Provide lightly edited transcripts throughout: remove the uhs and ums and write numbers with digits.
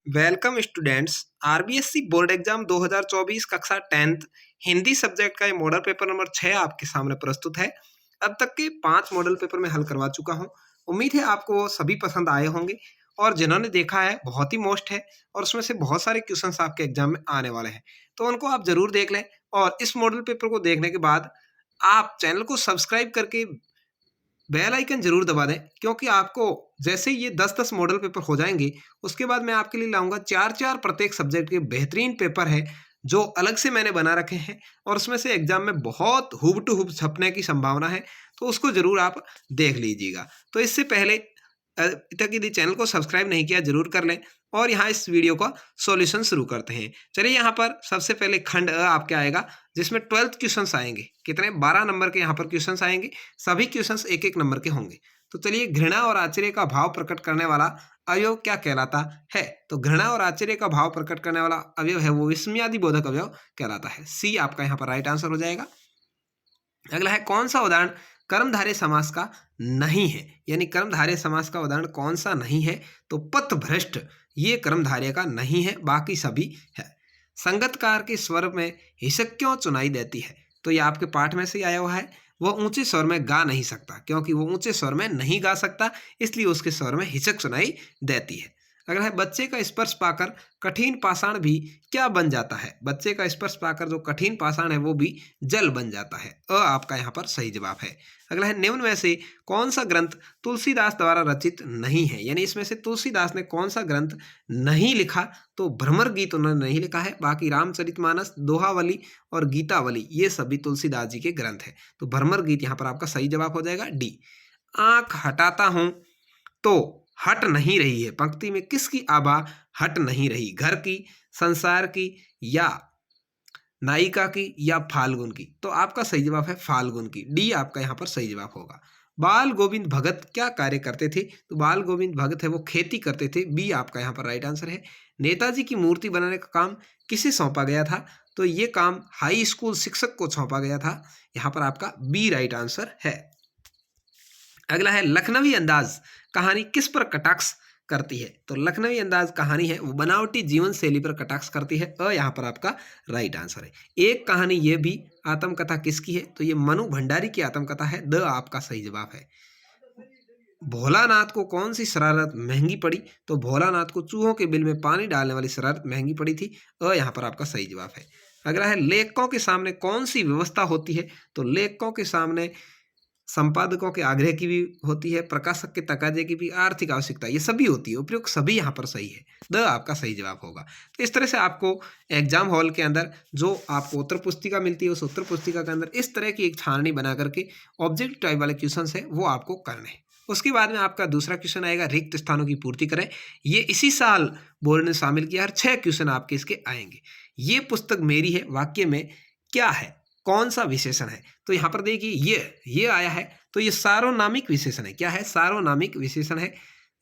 Welcome students. RBSC board exam 2024 कक्षा 10th Hindi subject का ये मॉडल पेपर नंबर 6 आपके सामने प्रस्तुत है। अब तक के 5 मॉडल पेपर में हल करवा चुका हूं। उम्मीद है आपको वो सभी पसंद आए होंगे और जिन्होंने देखा है बहुत ही मोस्ट है और उसमें से बहुत सारे क्वेश्चंस आपके एग्जाम में आने वाले हैं, तो उनको आप जरूर देख लें। और इस मॉडल पेपर को देखने के बाद आप चैनल को सब्सक्राइब करके बेल आइकन जरूर दबा दें, क्योंकि आपको जैसे ही ये 10-10 मॉडल पेपर हो जाएंगे उसके बाद मैं आपके लिए लाऊंगा 4-4 प्रत्येक सब्जेक्ट के बेहतरीन पेपर है जो अलग से मैंने बना रखे हैं और उसमें से एग्जाम में बहुत हुब टू हुब छपने की संभावना है, तो उसको जरूर आप देख लीजिएगा। तो इससे पहले अभी तक यदि चैनल को सब्सक्राइब नहीं किया जरूर कर लें और यहाँ इस वीडियो का सॉल्यूशन शुरू करते हैं। चलिए यहाँ पर सबसे पहले खंड अ आपके आएगा जिसमें 12th क्वेश्चंस आएंगे। कितने? 12 नंबर के यहाँ पर क्वेश्चंस आएंगे। सभी क्वेश्चंस एक एक नंबर के होंगे। तो चलिए, घृणा और आश्चर्य का भाव प्रकट करने वाला अवयव क्या कहलाता है? तो घृणा और आश्चर्य का भाव प्रकट करने वाला अवयव है वो विस्मयादि बोधक अवयव कहलाता है। सी आपका यहाँ पर राइट आंसर हो जाएगा। अगला है, कौन सा उदाहरण कर्मधारय समास का नहीं है? यानी कर्मधारय समास का उदाहरण कौन सा नहीं है? तो पथभ्रष्ट ये कर्मधारय का नहीं है, बाकी सभी है। संगतकार के स्वर में हिचक क्यों चुनाई देती है? तो ये आपके पाठ में से ही आया हुआ है। वह ऊंचे स्वर में गा नहीं सकता, क्योंकि वो ऊंचे स्वर में नहीं गा सकता, इसलिए उसके स्वर में हिचक सुनाई देती है। अगला है, बच्चे का स्पर्श पाकर कठिन पाषाण भी क्या बन जाता है? बच्चे का स्पर्श पाकर जो कठिन पाषाण है वो भी जल बन जाता है। अ आपका यहाँ पर सही जवाब है। अगला है, निम्न में से कौन सा ग्रंथ तुलसीदास द्वारा रचित नहीं है? यानी इसमें से तुलसीदास ने कौन सा ग्रंथ नहीं लिखा? तो भ्रमर गीत उन्होंने नहीं लिखा है, बाकी रामचरितमानस, दोहावली और गीतावली ये सभी तुलसीदास जी के ग्रंथ है। तो भ्रमर गीत यहाँ पर आपका सही जवाब हो जाएगा, डी। आंख हटाता हूं तो हट नहीं रही है, पंक्ति में किसकी आभा हट नहीं रही? घर की, संसार की, या नायिका की, या फाल्गुन की? तो आपका सही जवाब है फाल्गुन की, डी आपका यहाँ पर सही जवाब होगा। बाल गोविंद भगत क्या कार्य करते थे? तो बाल गोविंद भगत है वो खेती करते थे, बी आपका यहाँ पर राइट आंसर है। नेताजी की मूर्ति बनाने का काम किसे सौंपा गया था? तो ये काम हाई स्कूल शिक्षक को सौंपा गया था, यहाँ पर आपका बी राइट आंसर है। अगला है, लखनवी अंदाज कहानी किस पर कटाक्ष करती है? तो लखनवी अंदाज कहानी है वो बनावटी जीवन शैली पर कटाक्ष करती है, अ यहाँ पर आपका राइट आंसर है। एक कहानी ये भी आत्मकथा किसकी है? तो ये मनु भंडारी की आत्मकथा है, द आपका सही जवाब है। भोलानाथ को कौन सी शरारत महंगी पड़ी? तो भोलानाथ को चूहों के बिल में पानी डालने वाली शरारत महंगी पड़ी थी, अ यहाँ पर आपका सही जवाब है। अगला है, लेखकों के सामने कौन सी व्यवस्था होती है? तो लेखकों के सामने संपादकों के आग्रह की भी होती है, प्रकाशक के तकाजे की भी, आर्थिक आवश्यकता, ये सभी होती है। उपयुक्त सभी यहाँ पर सही है, द आपका सही जवाब होगा। तो इस तरह से आपको एग्जाम हॉल के अंदर जो आपको उत्तर पुस्तिका मिलती है उस उत्तर पुस्तिका के अंदर इस तरह की एक छाननी बना करके ऑब्जेक्टिव टाइप वाले क्वेश्चन है वो आपको करने हैं। उसके बाद में आपका दूसरा क्वेश्चन आएगा, रिक्त स्थानों की पूर्ति करें। ये इसी साल बोर्ड ने शामिल किया, हर 6 क्वेश्चन आपके इसके आएंगे। ये पुस्तक मेरी है वाक्य में क्या है, कौन सा विशेषण है? तो यहाँ पर देखिए ये आया है, तो ये सार्वनामिक विशेषण है। क्या है? सार्वनामिक विशेषण है।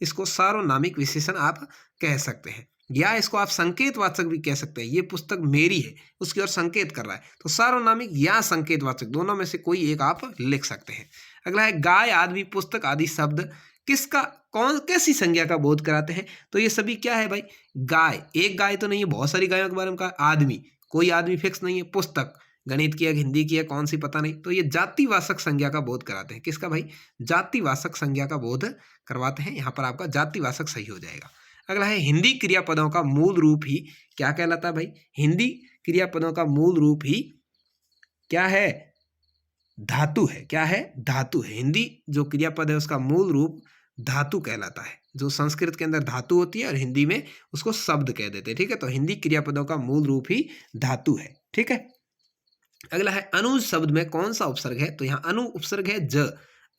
इसको सार्वनामिक विशेषण आप कह सकते हैं, या इसको आप संकेतवाचक भी कह सकते हैं। ये पुस्तक मेरी है, उसकी ओर संकेत कर रहा है, तो सार्वनामिक या संकेतवाचक दोनों में से कोई एक आप लिख सकते हैं। अगला है, गाय, आदमी, पुस्तक आदि शब्द किसका कैसी संज्ञा का बोध कराते हैं? तो ये सभी क्या है भाई? गाय, एक गाय तो नहीं है, बहुत सारी गायों के बारे में कहा। आदमी, कोई आदमी फिक्स नहीं है। पुस्तक, गणित की है, हिंदी की है, कौन सी पता नहीं। तो ये जातिवाचक संज्ञा का बोध कराते हैं। किसका भाई? जातिवाचक संज्ञा का बोध करवाते हैं। यहाँ पर आपका जातिवाचक सही हो जाएगा। अगला है, हिंदी क्रियापदों का मूल रूप ही क्या कहलाता है भाई? हिंदी क्रियापदों का मूल रूप ही क्या है? धातु है। क्या है? धातु है। हिंदी जो क्रियापद है उसका मूल रूप धातु कहलाता है। जो संस्कृत के अंदर धातु होती है और हिंदी में उसको शब्द कह देते हैं, ठीक है। तो हिंदी क्रियापदों का मूल रूप ही धातु है, ठीक है। अगला है, अनुज शब्द में कौन सा उपसर्ग है? तो यहाँ अनु उपसर्ग है, ज,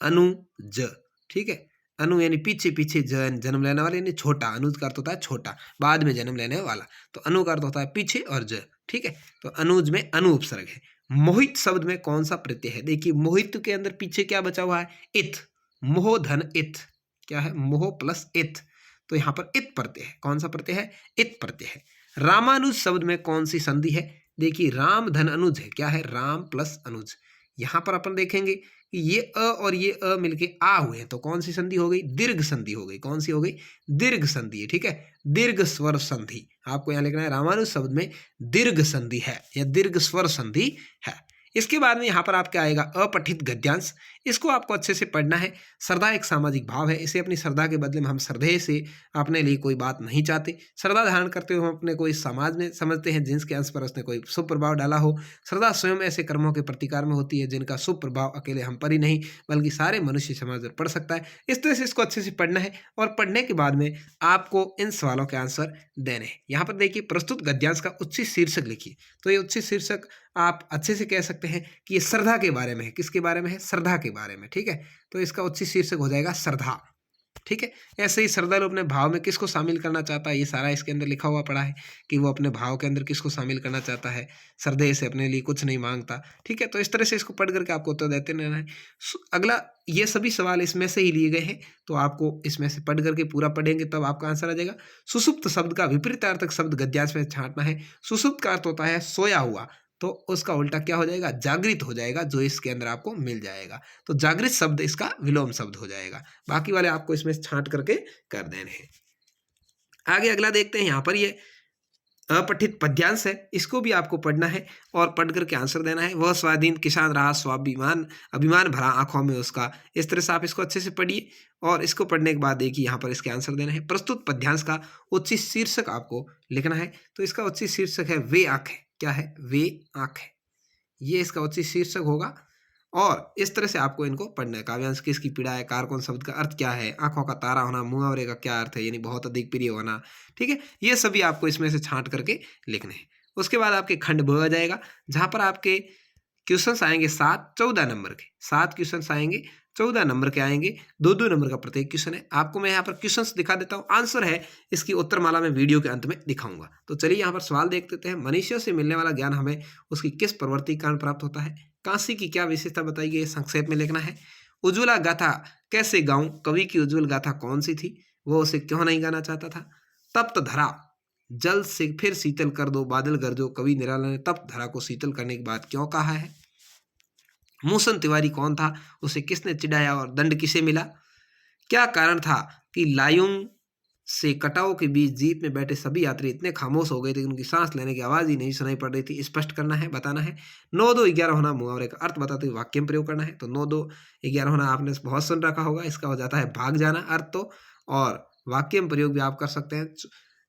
अनुज, ठीक है। अनु यानी पीछे पीछे जन्म लेने वाला, यानी छोटा। अनुज का अर्थ होता है छोटा, बाद में जन्म लेने वाला। तो अनु का अर्थ होता है पीछे और ज, ठीक है। तो अनुज में अनु उपसर्ग है। मोहित शब्द में कौन सा प्रत्यय है? देखिए, मोहित के अंदर पीछे क्या बचा हुआ है? इत, मोह धन इत, क्या है? मोह प्लस इत, तो यहाँ पर इत प्रत्यय है। कौन सा प्रत्यय है? इत प्रत्यय है। रामानुज शब्द में कौन सी संधि है? देखिए, राम धन अनुज है। क्या है? राम प्लस अनुज। यहाँ पर अपन देखेंगे कि ये अ और ये अ मिलके आ हुए हैं, तो कौन सी संधि हो गई? दीर्घ संधि हो गई। कौन सी हो गई? दीर्घ संधि है, ठीक है। दीर्घ स्वर संधि आपको यहाँ लिखना है, रामानुज शब्द में दीर्घ संधि है या दीर्घ स्वर संधि है। इसके बाद में यहाँ पर आपके आएगा अपठित गद्यांश। इसको आपको अच्छे से पढ़ना है। श्रद्धा एक सामाजिक भाव है, इसे अपनी श्रद्धा के बदले में हम श्रद्धेय से अपने लिए कोई बात नहीं चाहते। श्रद्धा धारण करते हुए हम अपने कोई समाज में समझते हैं जिनके अंश पर उसने कोई शुभ प्रभाव डाला हो। श्रद्धा स्वयं ऐसे कर्मों के प्रतिकार में होती है जिनका शुभ प्रभाव अकेले हम पर ही नहीं बल्कि सारे मनुष्य समाज पर पड़ सकता है। इस तरह से इसको अच्छे से पढ़ना है और पढ़ने के बाद में आपको इन सवालों के आंसर देने हैं। यहाँ पर देखिए, प्रस्तुत गद्यांश का उच्च शीर्षक लिखिए। तो ये उच्च शीर्षक आप अच्छे से कह सकते हैं कि ये श्रद्धा के बारे में है। किसके बारे में है? श्रद्धा के बारे में, ठीक है। तो इसका उच्च शीर्षक हो जाएगा श्रद्धा, ठीक है। ऐसे ही श्रद्धालु अपने भाव में किसको शामिल करना चाहता है, ये सारा इसके अंदर लिखा हुआ पड़ा है कि वो अपने भाव के अंदर किसको शामिल करना चाहता है। श्रद्धेय से अपने लिए कुछ नहीं मांगता, ठीक है। तो इस तरह से इसको पढ़ करके आपको उत्तर देते रहना है। अगला, ये सभी सवाल इसमें से ही लिए गए हैं, तो आपको इसमें से पढ़ करके पूरा पढ़ेंगे तब आपका आंसर आ जाएगा। सुषुप्त शब्द का विपरीतार्थक शब्द गद्यांश में छांटना है। सुषुप्त का अर्थ होता है सोया हुआ, तो उसका उल्टा क्या हो जाएगा? जागृत हो जाएगा, जो इसके अंदर आपको मिल जाएगा। तो जागृत शब्द इसका विलोम शब्द हो जाएगा। बाकी वाले आपको इसमें छांट करके कर देने हैं। आगे अगला देखते हैं। यहाँ पर ये अपठित पद्यांश है, इसको भी आपको पढ़ना है और पढ़ करके आंसर देना है। वह स्वाधीन किसान रहा, स्वाभिमान अभिमान भरा आंखों में उसका। इस तरह से आप इसको अच्छे से पढ़िए और इसको पढ़ने के बाद देखिए यहाँ पर इसके आंसर देना है। प्रस्तुत पद्यांश का उचित शीर्षक आपको लिखना है। तो इसका उचित शीर्षक है वे आंखें। क्या है? वे आंखें, ये इसका उचित शीर्षक होगा। और इस तरह से आपको इनको पढ़ना है। काव्यांश किसकी पीड़ा है, कारकौन शब्द का अर्थ क्या है, आंखों का तारा होना, मुहावरे का क्या अर्थ है यानी बहुत अधिक प्रिय होना, ठीक है। ये सभी आपको इसमें से छांट करके लिखने हैं। उसके बाद आपके खंड ब आ जाएगा, जहां पर आपके क्वेश्चंस आएंगे 14 नंबर के। 7 क्वेश्चंस आएंगे, 14 नंबर के आएंगे, 2 नंबर का प्रत्येक क्वेश्चन है। आपको मैं यहाँ पर क्वेश्चंस दिखा देता हूँ, आंसर है इसकी उत्तरमाला में वीडियो के अंत में दिखाऊंगा। तो चलिए यहाँ पर सवाल देख लेते हैं। मनुष्य से मिलने वाला ज्ञान हमें उसकी किस प्रवृत्ति के कारण प्राप्त होता है? काशी की क्या विशेषता बताई गई है, संक्षेप में लिखना है। उज्ज्वला गाथा कैसे गाऊं, कवि की उज्ज्वल गाथा कौन सी थी, वो उसे क्यों नहीं गाना चाहता था। तप्त धरा जल से फिर शीतल कर दो, बादल गरजो, कवि निराला ने तप्त धरा को शीतल करने की बात क्यों कहा है। मूसन तिवारी कौन था, उसे किसने चिढ़ाया और दंड किसे मिला। क्या कारण था कि लायुंग से कटाव के बीच जीप में बैठे सभी यात्री इतने खामोश हो गए थे कि उनकी सांस लेने की आवाज ही नहीं सुनाई पड़ रही थी। स्पष्ट करना है, बताना है। 9 2 11 होना मुहावरे का अर्थ बताते हुए वाक्य में प्रयोग करना है। तो 9 2 11 होना आपने बहुत सुन रखा होगा, इसका हो जाता है भाग जाना अर्थ। तो और वाक्य में प्रयोग भी आप कर सकते हैं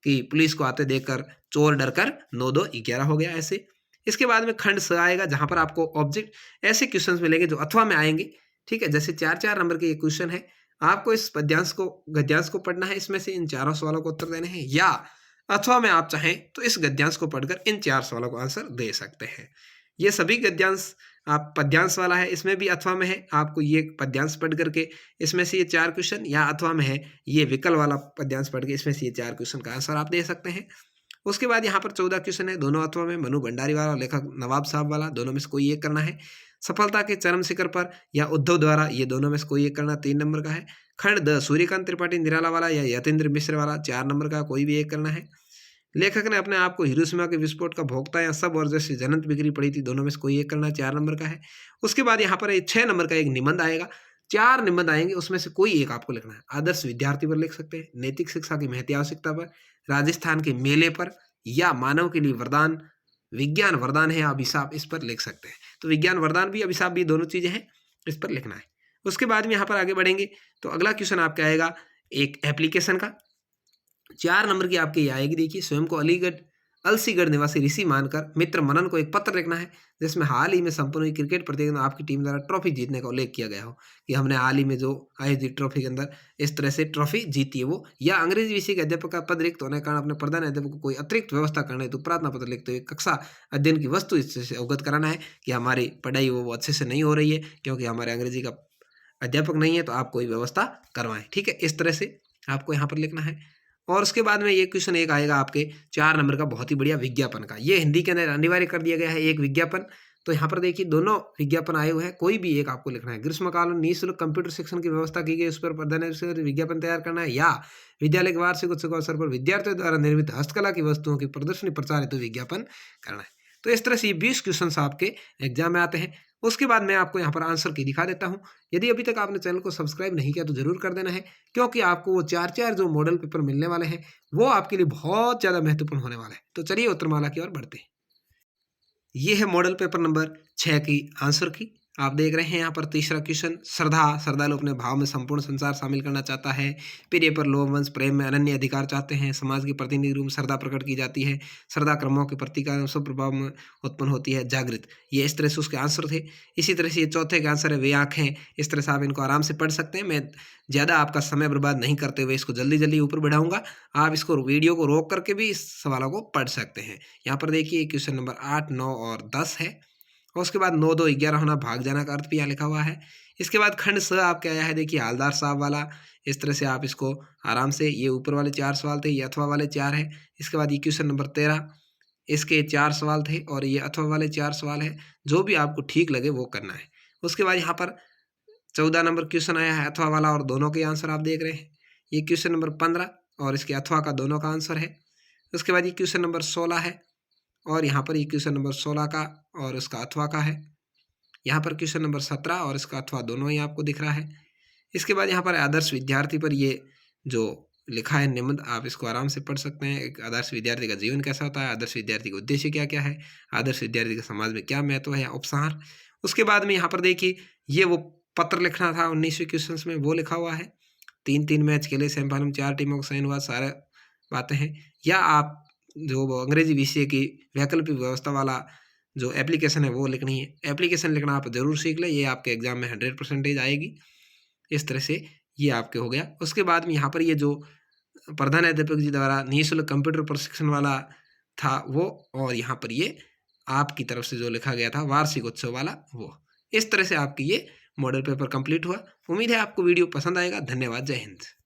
कि पुलिस को आते देखकर चोर डरकर 9 2 11 हो गया, ऐसे। इसके बाद में खंड स आएगा, जहां पर आपको ऑब्जेक्ट ऐसे क्वेश्चन मिलेंगे जो अथवा में आएंगे, ठीक है। जैसे 4 नंबर के ये क्वेश्चन है, आपको इस पद्यांश को गद्यांश को पढ़ना है, इसमें से इन चारों सवालों को उत्तर देने हैं, या अथवा में आप चाहें तो इस गद्यांश को पढ़कर इन 4 सवालों को आंसर दे सकते हैं। ये सभी गद्यांश आप पद्यांश वाला है, इसमें भी अथवा में है, आपको ये पद्यांश पढ़ करके इसमें से ये 4 क्वेश्चन, या अथवा में है ये विकल्प वाला पद्यांश पढ़ के इसमें से ये 4 क्वेश्चन का आंसर आप दे सकते हैं। उसके बाद यहाँ पर 14 क्वेश्चन है, दोनों अथवा में। मनु भंडारी वाला और लेखक नवाब साहब वाला, दोनों में से कोई एक करना है। सफलता के चरम शिखर पर या उद्धव द्वारा, ये दोनों में से कोई एक करना, 3 नंबर का है। खंड द सूर्यकांत त्रिपाठी निराला वाला या यतीन्द्र मिश्र वाला, 4 नंबर का, कोई भी एक करना है। लेखक ने अपने आप को हिरोशिमा के विस्फोट का भोगता या सब और जैसे जनंत बिगड़ी पड़ी थी, दोनों में से कोई एक करना, 4 नंबर का है। उसके बाद यहाँ पर 6 नंबर का एक निबंध आएगा, 4 निबंध आएंगे, उसमें से कोई एक आपको लिखना है। आदर्श विद्यार्थी पर लिख सकते हैं, नैतिक शिक्षा की महती आवश्यकता पर, राजस्थान के मेले पर, या मानव के लिए वरदान, विज्ञान वरदान है या अभिशाप, इस पर लिख सकते हैं। तो विज्ञान वरदान भी अभिशाप भी दोनों चीजें हैं, इस पर लिखना है। उसके बाद में यहाँ पर आगे बढ़ेंगे तो अगला क्वेश्चन आपका आएगा एक एप्लीकेशन का, 4 नंबर की आपकी आएगी। देखिए, स्वयं को अलसीगढ़ निवासी ऋषि मानकर मित्र मनन को एक पत्र लिखना है जिसमें हाल ही में संपन्न हुई क्रिकेट प्रतियोगिता में आपकी टीम द्वारा ट्रॉफी जीतने का उल्लेख किया गया हो, कि हमने हाल ही में जो आयोजित ट्रॉफी के अंदर इस तरह से ट्रॉफी जीती है वो। या अंग्रेजी विषय के अध्यापक का पद रिक्त होने के कारण अपने प्रधान अध्यापक को कोई अतिरिक्त व्यवस्था करने हेतु प्रार्थना पत्र लिखते हुए कक्षा अध्ययन की वस्तु इससे अवगत कराना है कि हमारी पढ़ाई वो अच्छे से नहीं हो रही है क्योंकि हमारे अंग्रेजी का अध्यापक नहीं है, तो आप कोई व्यवस्था करवाएं, ठीक है। इस तरह से आपको यहाँ पर लिखना है। और उसके बाद में ये क्वेश्चन एक आएगा आपके 4 नंबर का, बहुत ही बढ़िया, विज्ञापन का। ये हिंदी के अंदर अनिवार्य कर दिया गया है एक विज्ञापन। तो यहाँ पर देखिए दोनों विज्ञापन आए हुए हैं, कोई भी एक आपको लिखना है। ग्रीष्मकाल में निःशुल्क कंप्यूटर शिक्षण की व्यवस्था की गई, उस पर प्रधान से विज्ञापन तैयार करना है। या विद्यालय के वार्षिक उत्सव अवसर पर विद्यार्थियों द्वारा निर्मित हस्तकला की वस्तुओं की प्रदर्शनी प्रचार हेतु विज्ञापन करना है। तो इस तरह से 20 क्वेश्चन आपके एग्जाम में आते हैं। उसके बाद मैं आपको यहाँ पर आंसर की दिखा देता हूँ। यदि अभी तक आपने चैनल को सब्सक्राइब नहीं किया तो जरूर कर देना है, क्योंकि आपको वो 4 जो मॉडल पेपर मिलने वाले हैं वो आपके लिए बहुत ज़्यादा महत्वपूर्ण होने वाला है। तो चलिए उत्तरमाला की ओर बढ़ते हैं। ये है मॉडल पेपर नंबर 6 की आंसर की। आप देख रहे हैं यहाँ पर तीसरा क्वेश्चन, श्रद्धालु अपने भाव में संपूर्ण संसार शामिल करना चाहता है। प्रिय पर लोभ वंश प्रेम में अनन्य अधिकार चाहते हैं। समाज के प्रतिनिधि रूप में श्रद्धा प्रकट की जाती है। श्रद्धा कर्मों के प्रतिकार शुभ प्रभाव में उत्पन्न होती है। जागृत, ये इस तरह से उसके आंसर थे। इसी तरह से ये चौथे का आंसर है वे आँखें। इस तरह से आप इनको आराम से पढ़ सकते हैं। मैं ज़्यादा आपका समय बर्बाद नहीं करते हुए इसको जल्दी जल्दी ऊपर बढ़ाऊंगा। आप इसको वीडियो को रोक करके भी इस सवालों को पढ़ सकते हैं। यहाँ पर देखिए क्वेश्चन नंबर 8, 9 और 10 है। और उसके बाद 9, 2, 11 होना, भाग जाना का अर्थ भी यहाँ लिखा हुआ है। इसके बाद खंड स आपके आया है, देखिए हालदार साहब वाला। इस तरह से आप इसको आराम से, ये ऊपर वाले 4 सवाल थे, ये अथवा वाले 4 है। इसके बाद ये क्वेश्चन नंबर 13, इसके 4 सवाल थे और ये अथवा वाले 4 सवाल है। जो भी आपको ठीक लगे वो करना है। उसके बाद यहाँ पर 14 नंबर क्वेश्चन आया है अथवा वाला, और दोनों के आंसर आप देख रहे हैं। ये क्वेश्चन नंबर 15 और इसके अथवा का दोनों का आंसर है। उसके बाद ये क्वेश्चन नंबर 16 है और यहाँ पर ये क्वेश्चन नंबर 16 का और इसका अथवा का है। यहाँ पर क्वेश्चन नंबर 17 और इसका अथवा दोनों ही आपको दिख रहा है। इसके बाद यहाँ पर आदर्श विद्यार्थी पर ये जो लिखा है निबंध, आप इसको आराम से पढ़ सकते हैं। एक आदर्श विद्यार्थी का जीवन कैसा होता है, आदर्श विद्यार्थी का उद्देश्य क्या क्या है, आदर्श विद्यार्थी का समाज में क्या महत्व है, उपसार। उसके बाद में यहाँ पर देखिए ये वो पत्र लिखना था 19वें क्वेश्चन में, वो लिखा हुआ है। 3-3 मैच खेले, सेमीफाइनल में 4 टीमों का चयन हुआ, सारे बातें हैं। या आप जो अंग्रेजी विषय की वैकल्पिक व्यवस्था वाला जो एप्लीकेशन है वो लिखनी है। एप्लीकेशन लिखना आप जरूर सीख लें, ये आपके एग्जाम में 100% आएगी। इस तरह से ये आपके हो गया। उसके बाद में यहाँ पर ये जो प्रधान अध्यापक जी द्वारा निःशुल्क कंप्यूटर प्रशिक्षण वाला था वो, और यहाँ पर ये आपकी तरफ से जो लिखा गया था वार्षिक उत्सव वाला वो। इस तरह से आपकी ये मॉडल पेपर कंप्लीट हुआ। उम्मीद है आपको वीडियो पसंद आएगा। धन्यवाद। जय हिंद।